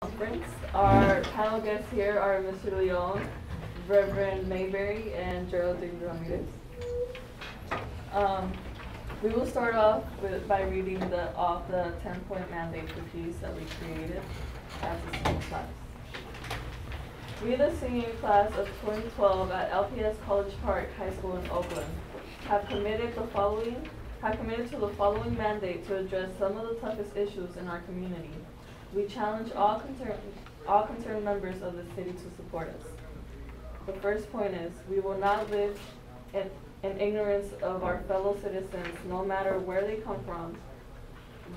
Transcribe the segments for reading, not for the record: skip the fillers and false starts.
conference. Our panel guests here are Mr. Leon, Reverend Mayberry, and Geraldine Ramirez. We will start off by reading off the 10-point mandate for peace that we created as a senior class. We, the senior class of 2012 at LPS College Park High School in Oakland, have committed to the following mandate to address some of the toughest issues in our community. We challenge all concerned members of the city to support us. The first point is, we will not live in ignorance of our fellow citizens, no matter where they come from,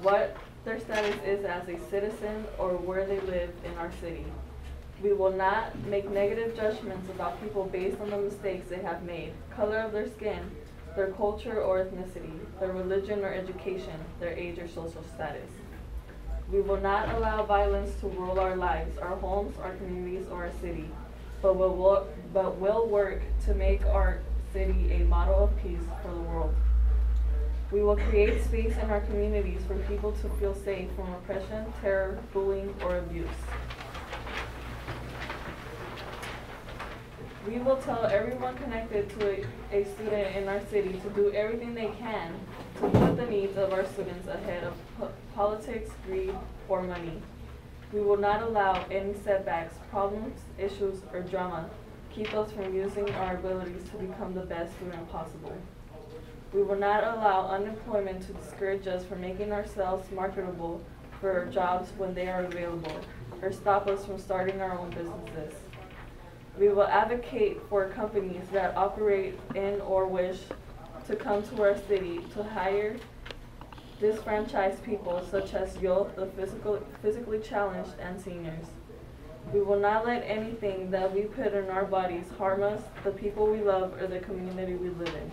what their status is as a citizen, or where they live in our city. We will not make negative judgments about people based on the mistakes they have made, color of their skin, their culture or ethnicity, their religion or education, their age or social status. We will not allow violence to rule our lives, our homes, our communities, or our city, but will work to make our city a model of peace for the world. We will create space in our communities for people to feel safe from oppression, terror, bullying, or abuse. We will tell everyone connected to a student in our city to do everything they can to put the needs of our students ahead of politics, greed, or money. We will not allow any setbacks, problems, issues, or drama keep us from using our abilities to become the best student possible. We will not allow unemployment to discourage us from making ourselves marketable for jobs when they are available, or stop us from starting our own businesses. We will advocate for companies that operate in or wish to come to our city to hire disenfranchised people such as youth, the physically challenged, and seniors. We will not let anything that we put in our bodies harm us, the people we love, or the community we live in.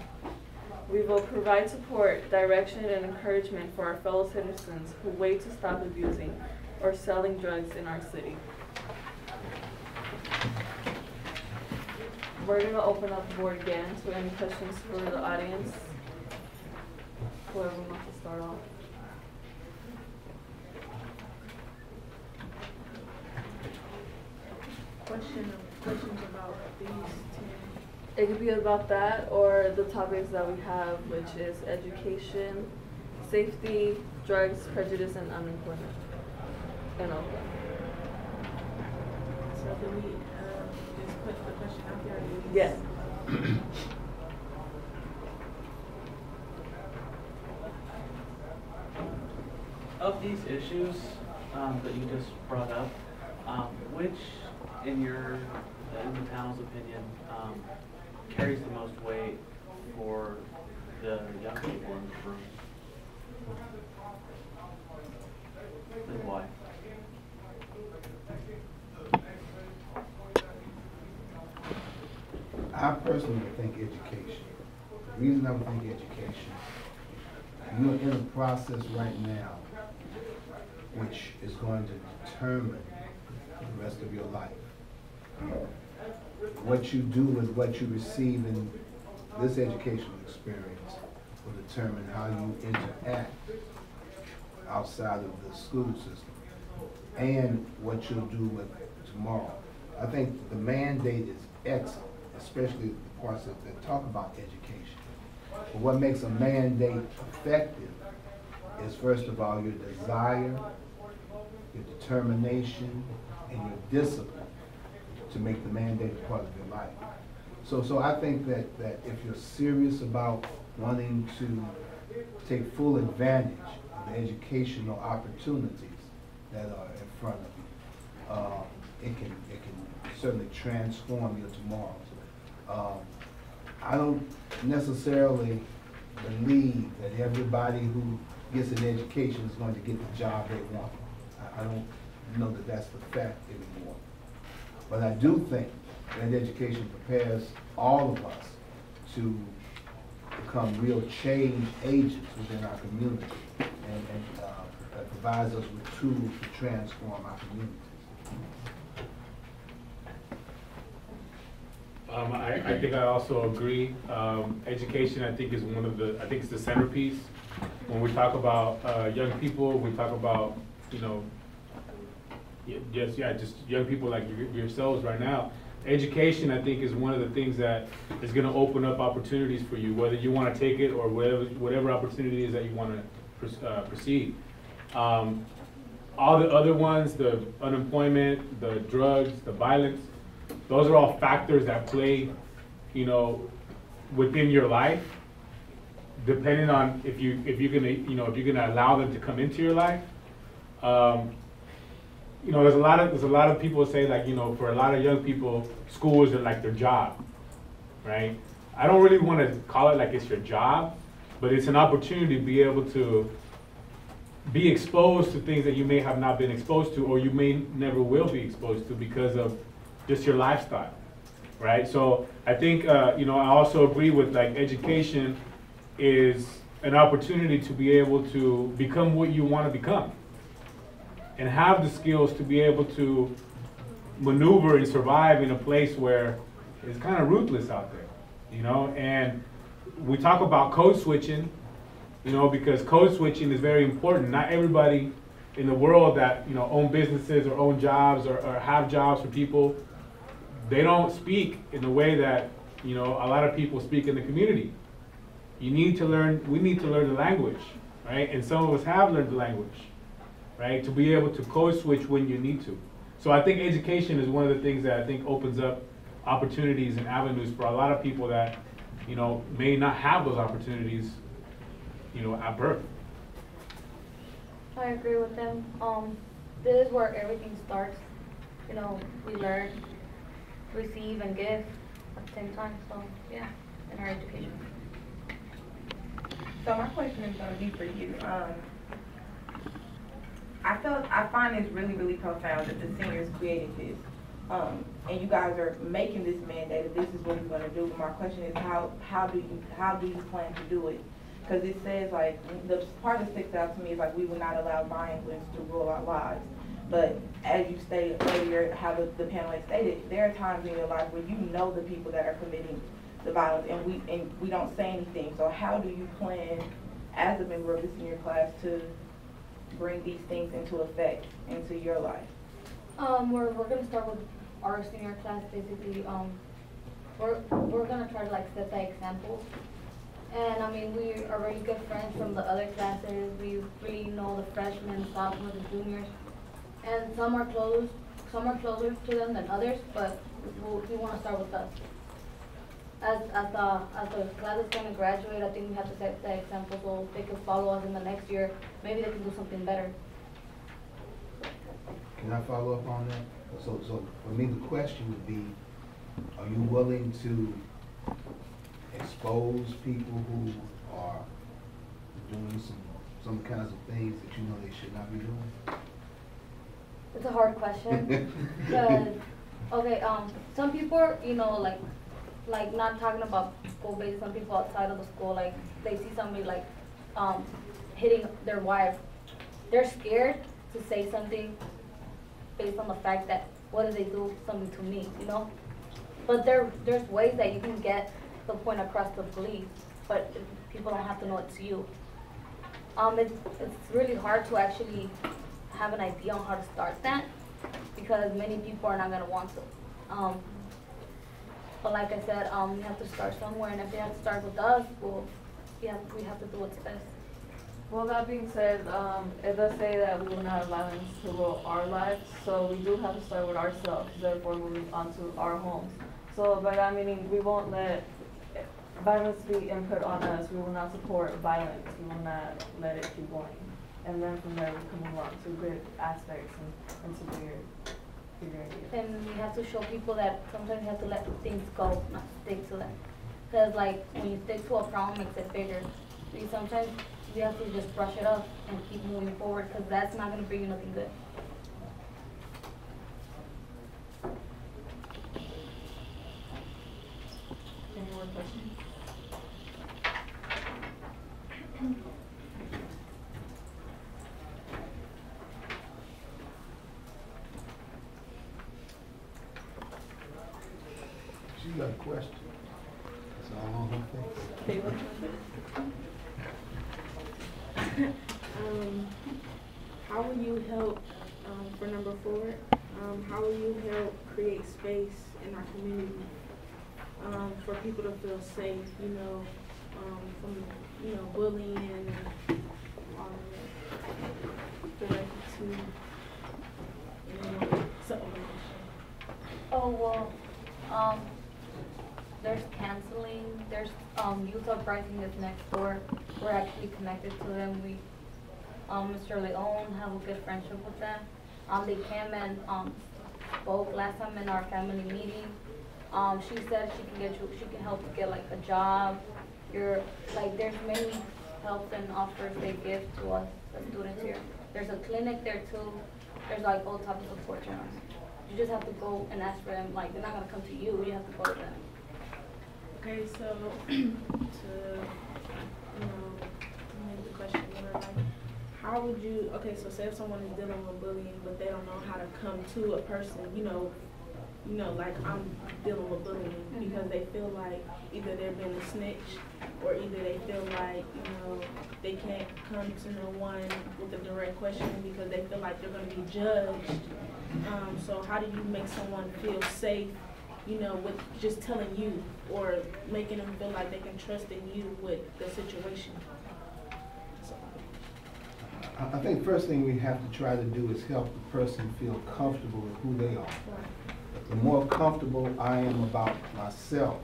We will provide support, direction, and encouragement for our fellow citizens who wait to stop abusing or selling drugs in our city. We're going to open up the board again to any questions for the audience. Whoever wants to start off. Questions about these 10? It could be about that or the topics that we have, which is education, safety, drugs, prejudice, and unemployment in Oakland. So do we just put the question out there? Yes. Of these issues that you just brought up, which, in the panel's opinion, carries the most weight for the young people in the room? And why? I personally think education. The reason I would think education, you're in a process right now which is going to determine the rest of your life. What you do with what you receive in this educational experience will determine how you interact outside of the school system and what you'll do with tomorrow. I think the mandate is excellent, especially the parts that talk about education. But what makes a mandate effective is, first of all, your desire, your determination, and your discipline to make the mandate a part of your life. So I think that if you're serious about wanting to take full advantage of the educational opportunities that are in front of you, it can certainly transform your tomorrow. I don't necessarily believe that everybody who gets an education is going to get the job they want. I don't know that that's the fact anymore. But I do think that education prepares all of us to become real change agents within our community and that provides us with tools to transform our communities. I think I also agree. Education, I think, is I think it's the centerpiece. When we talk about young people, we talk about, just young people like yourselves right now. Education, I think, is one of the things that is going to open up opportunities for you, whether you want to take it or whatever opportunity is that you want to proceed. All the other ones, the unemployment, the drugs, the violence, those are all factors that play, you know, within your life, depending on if you're gonna allow them to come into your life. You know, there's a lot of people say, like, you know, for a lot of young people, schools are like their job, right? I don't really want to call it like it's your job, but it's an opportunity to be able to be exposed to things that you may have not been exposed to, or you may never will be exposed to because of just your lifestyle, right? So I think, you know, I also agree with, like, education is an opportunity to be able to become what you want to become and have the skills to be able to maneuver and survive in a place where it's kind of ruthless out there, you know? And we talk about code switching, you know, because code switching is very important. Not everybody in the world that, you know, own businesses or own jobs or have jobs for people, they don't speak in the way that, you know, a lot of people speak in the community. We need to learn the language, right? And some of us have learned the language, right? To be able to code switch when you need to. So I think education is one of the things that I think opens up opportunities and avenues for a lot of people that, you know, may not have those opportunities, you know, at birth. I agree with them. This is where everything starts. You know, we learn, receive, and give at the same time. So yeah, in our education. So my question is going to be for you. I find this really, really profound that the seniors created this. And you guys are making this mandate that this is what you're going to do. But my question is, how do you plan to do it? Because it says, like, the part that sticks out to me is, like, we will not allow violence to rule our lives. But as you stated earlier, how the panel has stated, there are times in your life where you know the people that are committing the violence, and we don't say anything. So how do you plan, as a member of the senior class, to bring these things into effect into your life? We're gonna start with our senior class. Basically, we're gonna try to, like, set that example. And I mean, we are really good friends from the other classes. We really know the freshmen, sophomores, and juniors. And some are closer to them than others, but we want to start with us. As the class is going to graduate, I think we have to set the example so they can follow us in the next year. Maybe they can do something better. Can I follow up on that? So for me, the question would be, are you willing to expose people who are doing some kinds of things that you know they should not be doing? It's a hard question. Because, okay, some people, you know, like not talking about school based, some people outside of the school, like, they see somebody, like, hitting their wife. They're scared to say something based on the fact that, what if they do something to me, you know? But there's ways that you can get the point across to police, but people don't have to know it's you. It's really hard to actually have an idea on how to start that, because many people are not going to want to. But like I said, we have to start somewhere, and if they have to start with us, well, we have to do what's best. Well, that being said, it does say that we will not allow violence to rule our lives, so we do have to start with ourselves, therefore moving on to our homes. So by that meaning, we won't let violence be input on us. We will not support violence. We will not let it keep going. And then from there, we can move on to good aspects and to bigger ideas. And we have to show people that sometimes you have to let things go, not stick to them. Because, like, when you stick to a problem, it makes it bigger. Sometimes you have to just brush it off and keep moving forward, because that's not going to bring you nothing good. Any more questions? She got a question. That's all on her face. How will you help for number 4, how will you help create space in our community for people to feel safe, from, bullying and all of that, directed to, something. Oh, well, there's counseling, there's, youth uprising that's next door. We're actually connected to them. We, Mr. Leon, have a good friendship with them. They came and, spoke last time in our family meeting. She said she can help you get like a job. There's many helps and offers they give to us, the students here. There's a clinic there too. There's like all types of support channels. You just have to go and ask for them. Like, they're not gonna come to you. You have to go to them. Okay, so to make the question more like, how would you? Okay, so say if someone is dealing with bullying, but they don't know how to come to a person, like I'm dealing with bullying because they feel like either they're being a snitch or either they feel like, they can't come to no one with a direct question because they feel like they're going to be judged. So how do you make someone feel safe, with just telling you or making them feel like they can trust in you with the situation? I think first thing we have to try to do is help the person feel comfortable with who they are. The more comfortable I am about myself,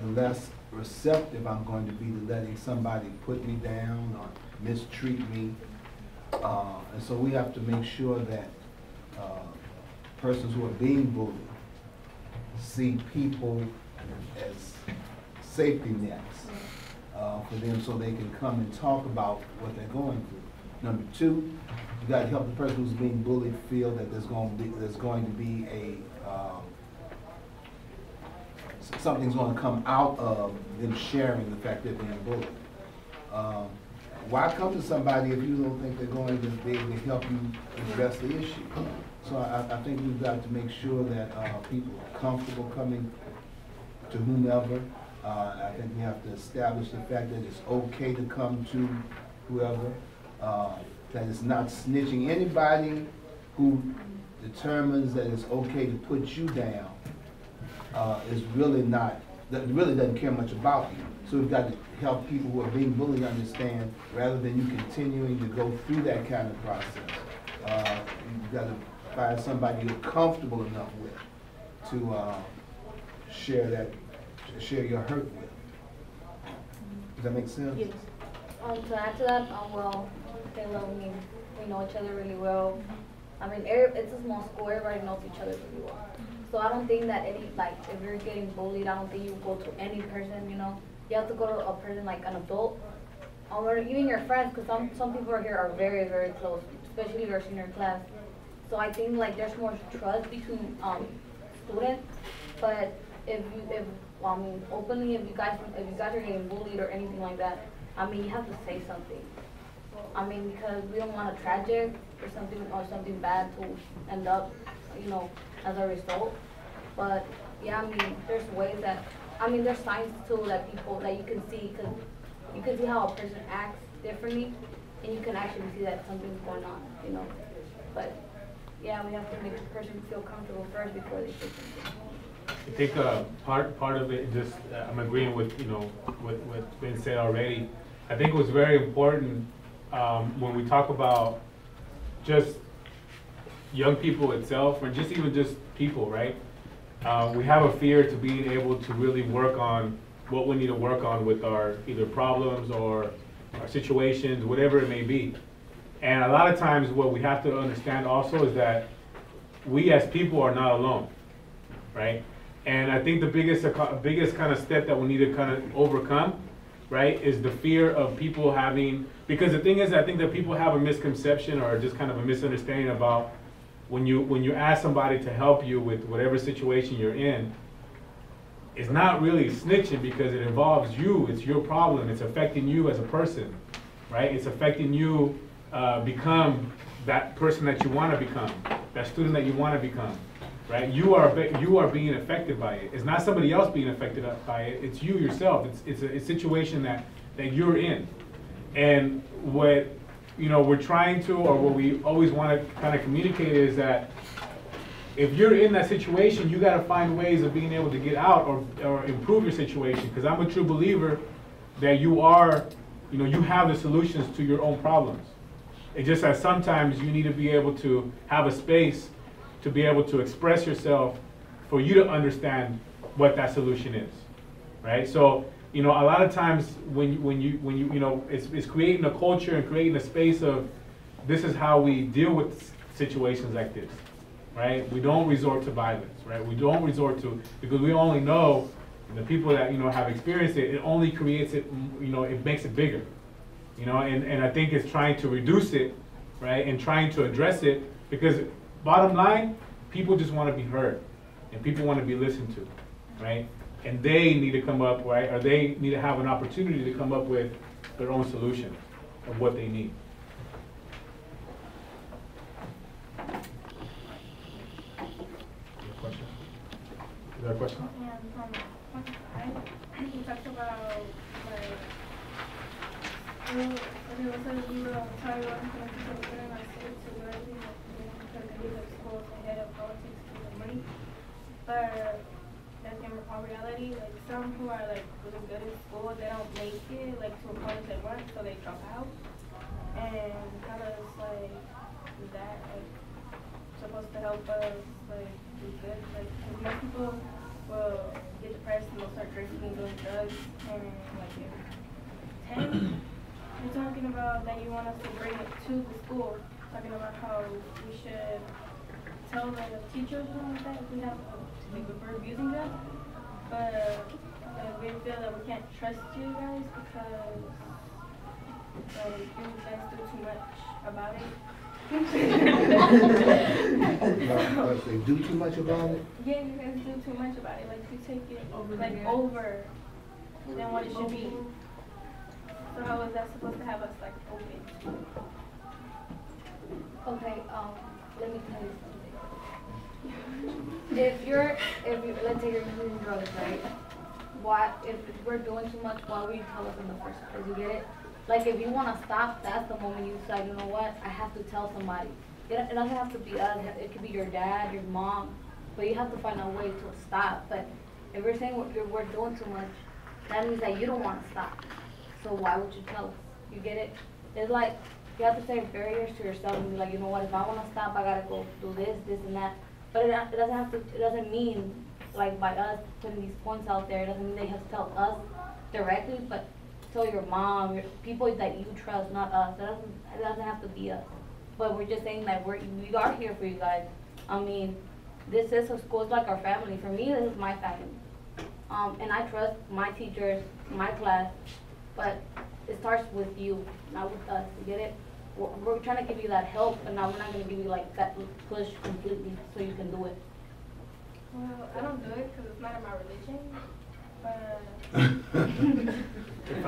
the less receptive I'm going to be to letting somebody put me down or mistreat me. And so we have to make sure that persons who are being bullied see people as safety nets for them so they can come and talk about what they're going through. Number 2, you got to help the person who's being bullied feel that there's going to be a something's going to come out of them sharing the fact they're being bullied. Why come to somebody if you don't think they're going to be able to help you address the issue? So I think we've got to make sure that people are comfortable coming to whomever. I think we have to establish the fact that it's okay to come to whoever. That it's not snitching. Anybody who determines that it's okay to put you down is really really doesn't care much about you. So we've got to help people who are being bullied understand, rather than you continuing to go through that kind of process, you've got to find somebody you're comfortable enough with to share your hurt with. Does that make sense? Yes. To add to that, well, Taylor, we know each other really well. I mean, it's a small school, everybody knows each other really well. So I don't think that if you're getting bullied, I don't think you go to any person, You have to go to a person like an adult, or even your friends, because some people here are very, very close, especially your senior class. So I think there's more trust between students. But openly, if you guys are getting bullied or anything like that, you have to say something. Because we don't want a tragic or something bad to end up, as a result. But yeah, there's ways that, there's signs too that you can see, because you can see how a person acts differently, and you can actually see that something's going on, But yeah, we have to make the person feel comfortable first before they say something. I think part of it, just I'm agreeing with what's been said already. I think it was very important when we talk about just young people itself, or even just people, right? We have a fear to being able to really work on what we need to work on with our either problems or our situations, whatever it may be. And a lot of times what we have to understand also is that we as people are not alone, right? And I think the biggest kind of step that we need to kind of overcome, right, is the fear of people having, because the thing is, I think that people have a misconception or just kind of a misunderstanding about when you ask somebody to help you with whatever situation you're in, it's not really snitching because it involves you, it's your problem, it's affecting you as a person, right? It's affecting you become that person that you want to become, that student that you want to become, right? You are being affected by it. It's not somebody else being affected by it, it's you yourself. It's a situation that you're in. And what you know, we're trying to, or what we always want to kind of communicate is that if you're in that situation, you got to find ways of being able to get out or improve your situation. Because I'm a true believer that you are, you know, you have the solutions to your own problems. It's just that sometimes you need to be able to have a space to be able to express yourself for you to understand what that solution is, right? So, you know, a lot of times when you know, it's creating a culture and creating a space of this is how we deal with situations like this, right? We don't resort to violence, right? We don't resort to, because we only know, and the people that, you know, have experienced it, it only creates it, you know, it makes it bigger, you know, and I think it's trying to reduce it, right? And trying to address it, because bottom line, people just want to be heard and people want to be listened to, right? And they need to come up, right? Or they need to have an opportunity to come up with their own solution of what they need. Question? Is there a question? And point 5, you talked about like, okay, what says you will try to run in our state to do everything because they leave the schools ahead of politics to the money. But in all reality, like some who are like really good in school, they don't make it like to a point they want, so they drop out. And how does like that like supposed to help us like do good? Like 'cause most people will get depressed and they'll start drinking and doing drugs, and like in 10, you're talking about that you want us to bring it to the school, talking about how we should tell the teachers and all that if we have we're abusing them, but we feel that we can't trust you guys because you guys do too much about it. They do too much about it? Yeah, you guys do too much about it. Like you take it over than what it should be. So how is that supposed to have us like open? Okay, let me tell you something. If let's say you're using drugs, right? If we're doing too much, why would you tell us in the first place? You get it? Like if you want to stop, that's the moment you decide, you know what, I have to tell somebody. It doesn't have to be us, it could be your dad, your mom, but you have to find a way to stop. But if we're saying we're doing too much, that means that you don't want to stop. So why would you tell us? You get it? It's like you have to set barriers to yourself and be like, you know what, if I want to stop, I gotta go do this, this, and that. But it doesn't have to. It doesn't mean like by us putting these points out there. It doesn't mean they have to tell us directly, but tell your mom, people that you trust, not us. It doesn't have to be us. But we're just saying that we are here for you guys. I mean, this is a school. It's like our family. For me, this is my family. And I trust my teachers, my class. But it starts with you, not with us. You get it? We're trying to give you that help, and now we're not going to give you like that push completely so you can do it. Well, I don't do it because it's not in my religion, but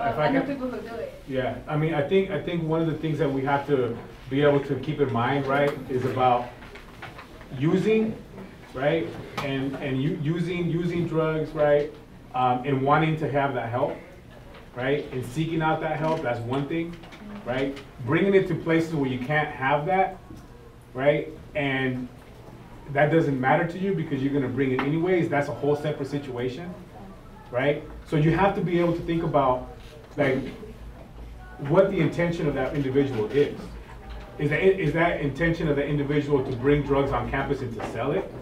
I know people who do it. Yeah, I mean, I think one of the things that we have to be able to keep in mind, right, is about using, right, and using drugs, right, and wanting to have that help, right, and seeking out that help. That's one thing. Right? Bringing it to places where you can't have that, right? And that doesn't matter to you because you're going to bring it anyways. That's a whole separate situation, right? So you have to be able to think about, like, what the intention of that individual is. Is that intention of the individual to bring drugs on campus and to sell it?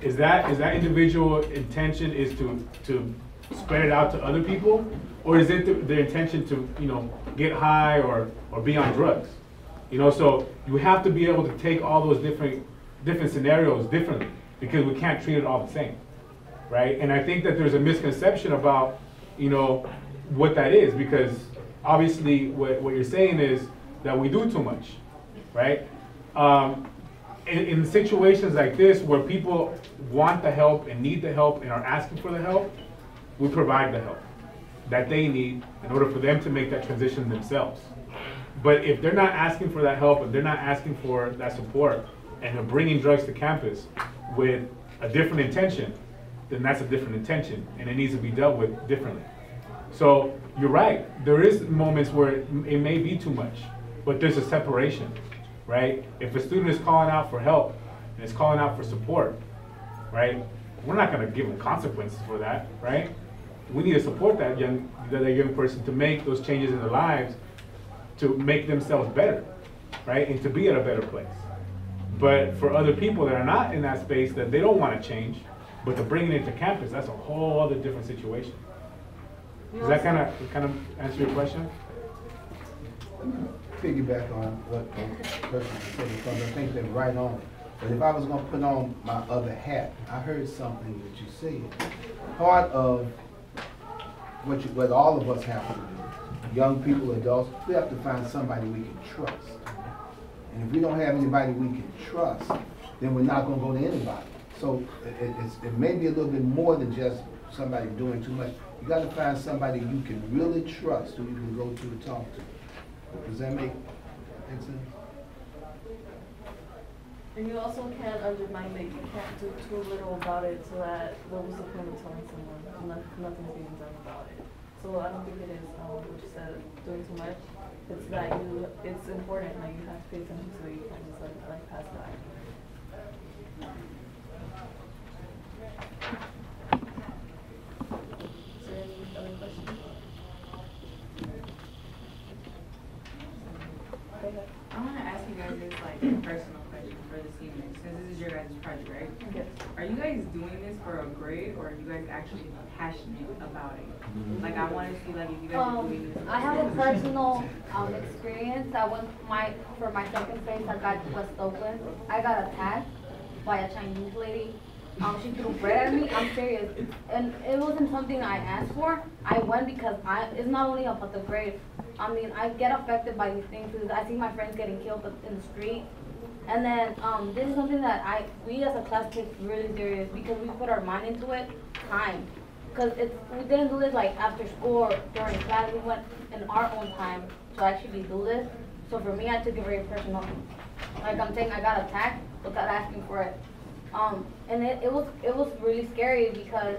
Is that individual intention is to spread it out to other people? Or is it the intention to, you know, get high or be on drugs? You know, so you have to be able to take all those different scenarios differently because we can't treat it all the same, right? And I think that there's a misconception about, you know, what that is, because obviously what you're saying is that we do too much, right? In situations like this where people want the help and need the help and are asking for the help, we provide the help that they need in order for them to make that transition themselves. But if they're not asking for that help and they're not asking for that support and they're bringing drugs to campus with a different intention, then that's a different intention and it needs to be dealt with differently. So you're right, there is moments where it may be too much, but there's a separation, right? If a student is calling out for help and is calling out for support, right? We're not gonna give them consequences for that, right? We need to support that young person to make those changes in their lives, to make themselves better, right? And to be at a better place. But for other people that are not in that space, that they don't wanna change, but to bring it into campus, that's a whole other different situation. Does that kind of answer your question? Piggyback on what the person said, because I think they're right on. But if I was gonna put on my other hat, I heard something that you said. Part of what all of us have to do, young people, adults, we have to find somebody we can trust. And if we don't have anybody we can trust, then we're not gonna go to anybody. So it may be a little bit more than just somebody doing too much. You gotta find somebody you can really trust, who you can go to and talk to. Does that make sense? And you also can't undermine it. You can't do too little about it, so that what was the point of telling someone nothing's being done about it. So I don't think it is what you said, doing too much. It's that it's important that you have to pay attention to it. You can't just like pass by. Is there any other questions? Go ahead. I want to ask you guys this like a personal question for the seniors, since this is your guys' project, right? Yes. Are you guys doing this for a grade, or are you guys actually passionate about it? Like, I want to see like if you guys are doing this. I have a personal experience. For my second phase, was Oakland. I got attacked by a Chinese lady. She threw bread at me. I'm serious, and it wasn't something I asked for. I went because it's not only about the grade. I mean, I get affected by these things because I see my friends getting killed in the street. And then this is something that we as a class take really serious because we put our mind into it, time. Because we didn't do this like after school or during class. We went in our own time to actually do this. So for me, I took it very personal. Like I'm saying, I got attacked without asking for it. And it was really scary because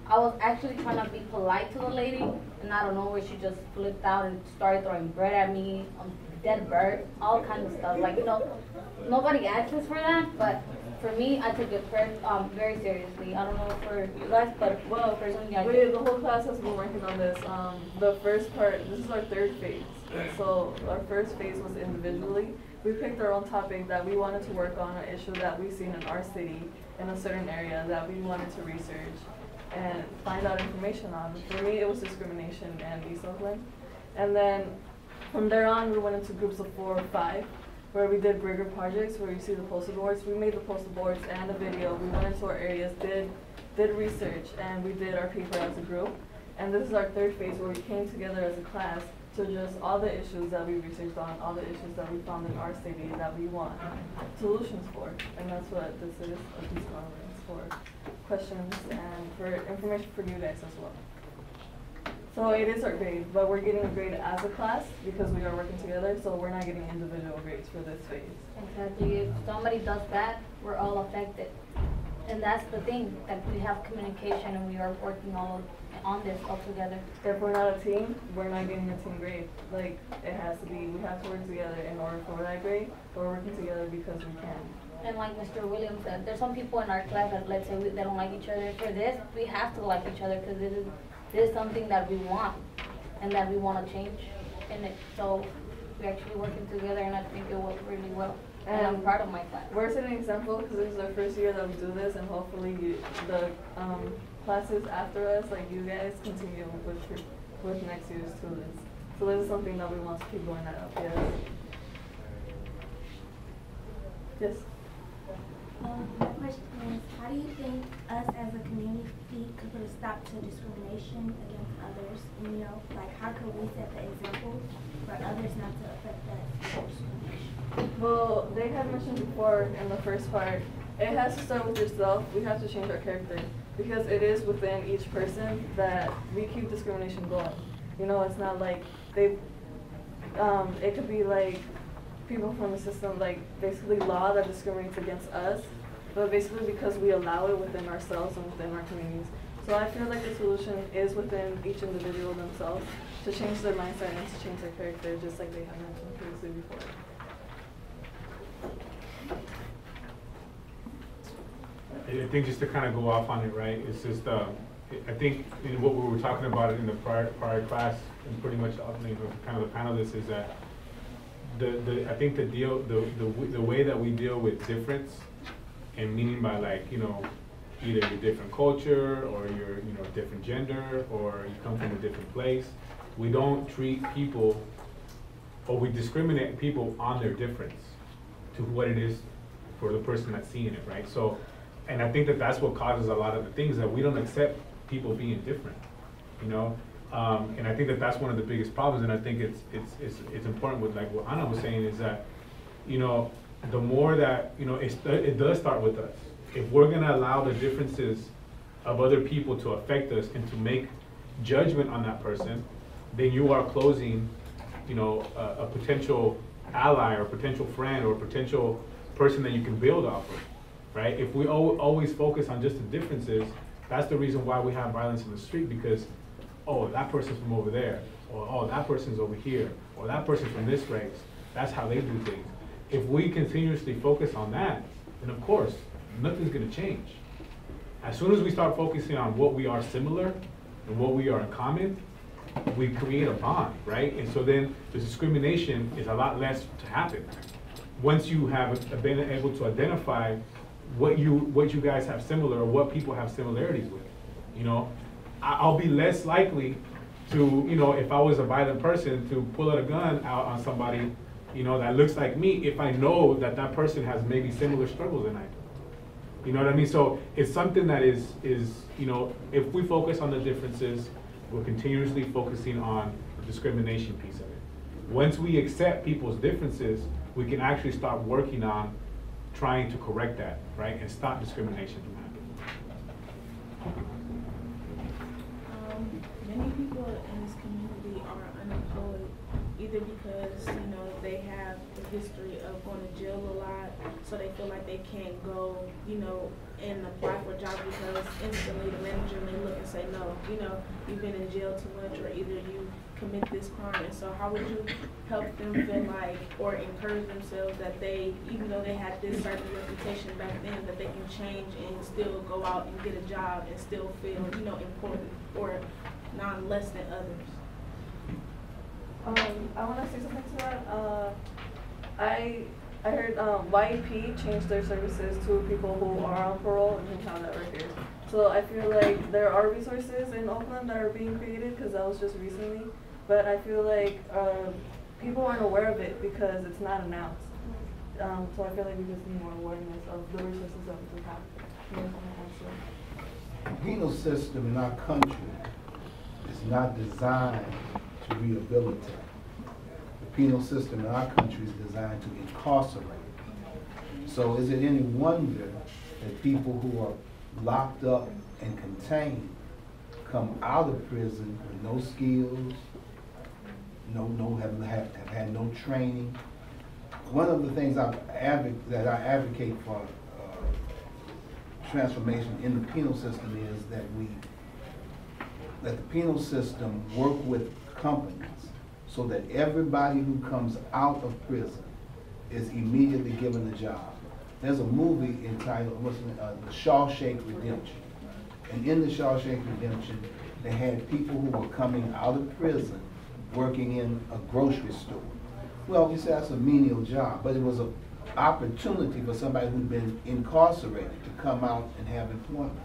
I was actually trying to be polite to the lady, and I don't know where she just flipped out and started throwing bread at me, dead bird, all kinds of stuff. Like, nobody asks for that, but for me, I took it very seriously. I don't know for you guys, but personally, I did. The whole class has been working on this. The first part, this is our third phase. So our first phase was individually. We picked our own topic that we wanted to work on, an issue that we've seen in our city, in a certain area that we wanted to research and find out information on. For me, it was discrimination in East Oakland. And then from there on, we went into groups of 4 or 5, where we did bigger projects, where you see the poster boards. We made the poster boards and a video. We went into our areas, did research, and we did our paper as a group. And this is our third phase, where we came together as a class to address all the issues that we researched on, all the issues that we found in our city that we want solutions for. And that's what this is, a peace conference, for questions and for information for you guys as well. So it is our grade, but we're getting a grade as a class because we are working together, so we're not getting individual grades for this phase. Exactly. If somebody does that, we're all affected. And that's the thing, that we have communication and we are working all on this all together. If we're not a team, we're not getting a team grade. Like, it has to be, we have to work together in order for that grade, but we're working together because we can. And like Mr. Williams said, there's some people in our class that, let's say, they don't like each other. For this, we have to like each other because this is something that we want and that we want to change in it. So we're actually working together, and I think it worked really well. And I'm proud of my class. We're setting an example because this is our first year that we do this, and hopefully the classes after us, like you guys, continue with next year's students. So this is something that we want to keep going at LPS. Yes? My question is, how do you think us as a community could put a stop to discrimination against others? And, like, how can we set the example for others not to affect us with discrimination? Well, they had mentioned before in the first part, it has to start with yourself. We have to change our character because it is within each person that we keep discrimination going. It's not like it could be like people from the system, like basically law that discriminates against us, but basically because we allow it within ourselves and within our communities. So I feel like the solution is within each individual themselves to change their mindset and to change their character, just like they have mentioned previously before. I think just to kind of go off on it, right? It's just, I think in what we were talking about in the prior class, and pretty much kind of the panelists, is that I think the way that we deal with difference, and meaning by, like, you know, either you're different culture, or you're, you know, different gender, or you come from a different place, we don't treat people, or we discriminate people on their difference to what it is for the person that's seeing it, right? So, and I think that that's what causes a lot of the things, that we don't accept people being different, you know? And I think that that's one of the biggest problems, and I think it's important with, like what Anna was saying, is that, you know, the more that, you know, it does start with us. If we're gonna allow the differences of other people to affect us and to make judgment on that person, then you are closing, you know, a potential ally or potential friend or potential person that you can build off of, right? If we always focus on just the differences, that's the reason why we have violence in the street, because, oh, that person's from over there, or oh, that person's over here, or that person's from this race. That's how they do things. If we continuously focus on that, then of course, nothing's gonna change. As soon as we start focusing on what we are similar and what we are in common, we create a bond, right? And so then the discrimination is a lot less to happen. Once you have been able to identify what you guys have similar, or what people have similarities with, you know, I'll be less likely to, you know, if I was a violent person, to pull out a gun out on somebody, you know, that looks like me, if I know that that person has maybe similar struggles than I do. You know what I mean? So it's something that is, you know, if we focus on the differences, we're continuously focusing on the discrimination piece of it. Once we accept people's differences, we can actually start working on trying to correct that, right? And stop discrimination from happening. Many people in this community are unemployed, either because, you know, they have a history of going to jail a lot, so they feel like they can't go, you know, and apply for a job because instantly the manager may look and say, no, you know, you've been in jail too much, or either you commit this crime. And so how would you help them feel like, or encourage themselves that they, even though they had this certain reputation back then, that they can change and still go out and get a job and still feel, you know, important or not less than others? I want to say something to that. I heard YEP changed their services to people who are on parole and who have that record. So I feel like there are resources in Oakland that are being created, because that was just recently. But I feel like people aren't aware of it because it's not announced. So I feel like we just need more awareness of the resources that we have. The penal system in our country is not designed to rehabilitate. The penal system in our country is designed to incarcerate. So is it any wonder that people who are locked up and contained come out of prison with no skills, have had no training? One of the things that I advocate for transformation in the penal system is that the penal system work with companies so that everybody who comes out of prison is immediately given a job. There's a movie entitled The Shawshank Redemption. And in The Shawshank Redemption, they had people who were coming out of prison working in a grocery store. Well, you say that's a menial job, but it was an opportunity for somebody who'd been incarcerated to come out and have employment.